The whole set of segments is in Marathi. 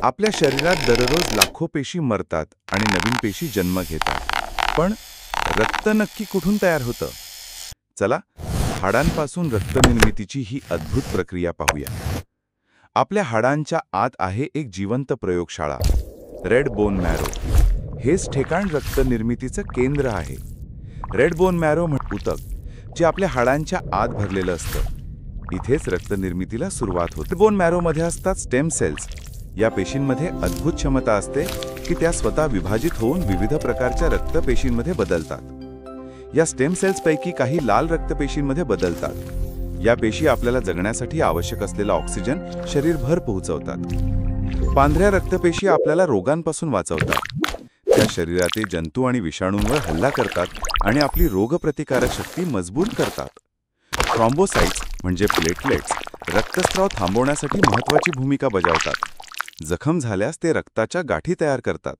आपल्या शरीरात दररोज लाखो पेशी मरतात आणि नवीन पेशी जन्म घेतात. पण रक्त नक्की कुठून तयार होतं? चला, हाडांपासून रक्त निर्मितीची ही अद्भुत प्रक्रिया पाहूया. आपल्या हाडांच्या आत आहे एक जिवंत प्रयोगशाळा, रेड बोन मॅरो. हेच ठिकाण रक्त निर्मितीचं केंद्र आहे. रेड बोन मॅरो ऊतक, जे आपल्या हाडांच्या आत भरलेलं असतं. इथेच रक्त निर्मितीला सुरुवात होते. बोन मॅरोमध्ये असतात स्टेम सेल्स. या पेशींमध्ये अद्भुत क्षमता असते की त्या स्वतः विभाजित होऊन विविध प्रकारच्या रक्तपेशींमध्ये बदलतात. या स्टेम सेल्सपैकी काही लाल रक्तपेशींमध्ये बदलतात. या पेशी आपल्याला जगण्यासाठी आवश्यक असलेला ऑक्सिजन शरीरभर पोहोचवतात. पांढऱ्या रक्तपेशी आपल्याला रोगांपासून वाचवतात. त्या शरीरातील जंतू आणि विषाणूंवर हल्ला करतात आणि आपली रोगप्रतिकारक शक्ती मजबूत करतात. थ्रॉम्बोसाइट्स म्हणजे प्लेटलेट्स रक्तस्राव थांबवण्यासाठी महत्त्वाची भूमिका बजावतात. जखम झाल्यास ते रक्ताच्या गाठी तयार करतात.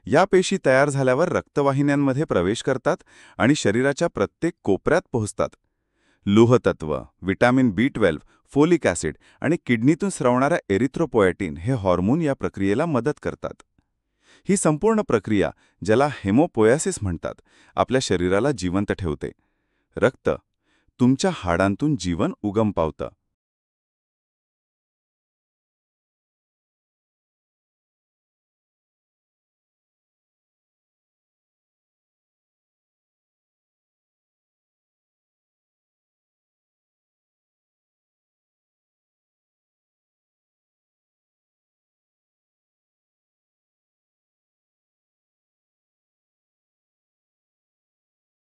या पेशी तयार झाल्यावर रक्तवाहिन्यांमध्ये प्रवेश करतात आणि शरीराच्या प्रत्येक कोपऱ्यात पोहोचतात. लोहतत्व, व्हिटॅमिन B12, फोलिक ॲसिड आणि किडनीतून स्रवणारा एरिथ्रोपोएटिन हे हॉर्मोन या प्रक्रियेला मदत करतात. ही संपूर्ण प्रक्रिया, ज्याला हेमोपोयासिस म्हणतात, आपल्या शरीराला जिवंत ठेवते. रक्त तुमच्या हाडांतून जीवन उगम पावतं.